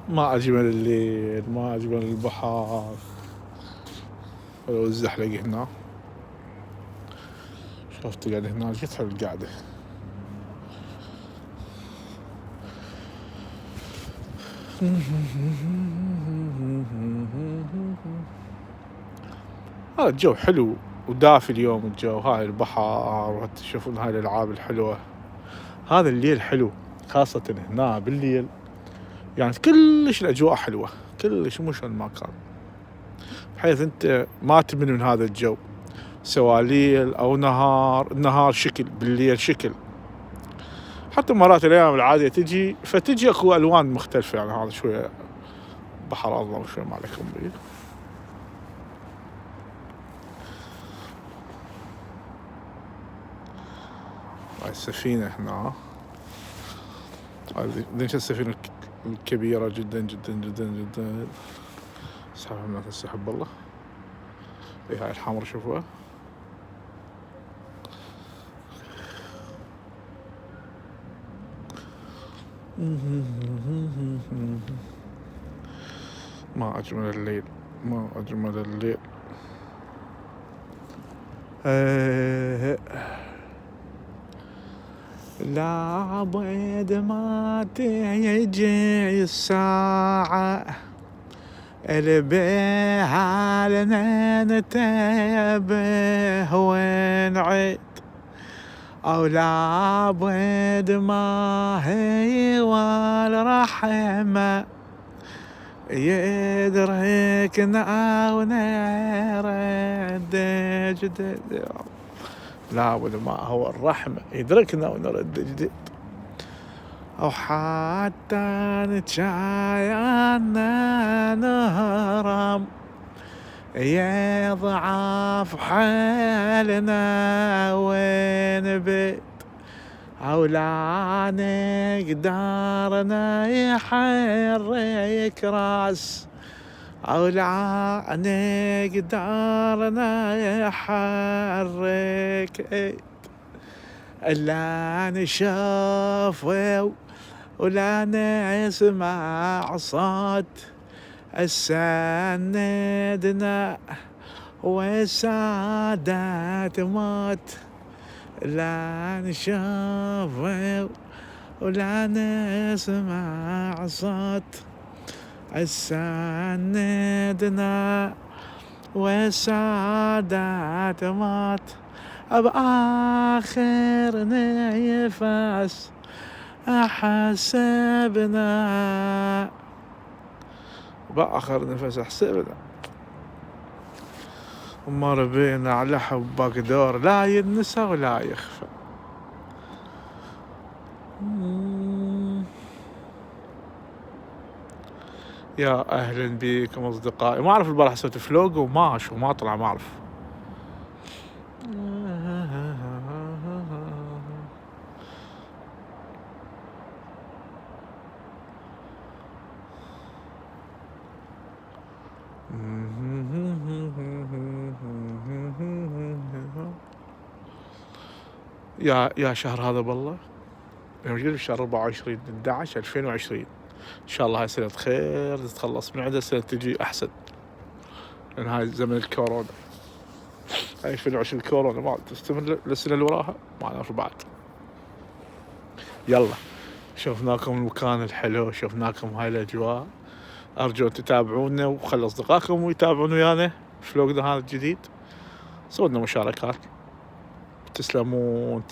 ما أجمل الليل، ما أجمل البحر ولو الزحلق هنا. شفت قاعد هنا جت حلو القعدة. هذا الجو حلو ودافي اليوم الجو، هاي البحر وتشوفون هاي الألعاب الحلوة. هذا الليل حلو خاصة هنا بالليل، يعني كلش الأجواء حلوة كلش مش المكان، بحيث أنت ما تمل من هذا الجو، سواء ليل أو نهار. النهار شكل، بالليل شكل، حتى مرات الأيام العادية فتجي أكو ألوان مختلفة. يعني هذا شوية بحر أظلم وشوية ما عليكم بيه. هاي السفينة هنا، هذه السفينة الكبيرة جدا جدا جدا جدا. سحب من السحب والله. هاي الحمر شوفوها. ما أجمل الليل، ما أجمل الليل. لا بعد ما تيجي الساعة البيها لنا نتبه ونعيد، أو لا بعد ما هي والرحمة يدركنا ونرد جديد. لا بد ما هو الرحمة يدركنا ونرد جديد، أو حتى نتشايعنا نهرم يضعف حالنا ونبت، أو لا نقدر نحرك راس، أو لا نقدر نحرك ايد، إلا نشوف ولا نسمع صوت السندنا والسادات موت. لا نشوف ولا نسمع صوت السندنا والسادات موت، بآخر نفس أحسبنا، بآخر نفس أحسبنا. مر بينا على حبك دور لا ينسى ولا يخفى. يا أهلا بكم أصدقائي. ما أعرف البارح سويت فلوق وما طلع، ما أعرف. يا شهر هذا بالله يوم شهر 24/11/2020 إن شاء الله هاي سنة خير تتخلص من عندها، سنة تجي أحسن، لأن هاي زمن الكورونا. هاي 2020 الكورونا ما تستمر للسنة اللي وراها، ما نعرف بعد. يلا شوفناكم المكان الحلو، شوفناكم هاي الأجواء. أرجو تتابعونا وخلوا أصدقائكم ويتابعون ويانا فلوقنا هذا الجديد. سووا لنا مشاركات. تسلمون.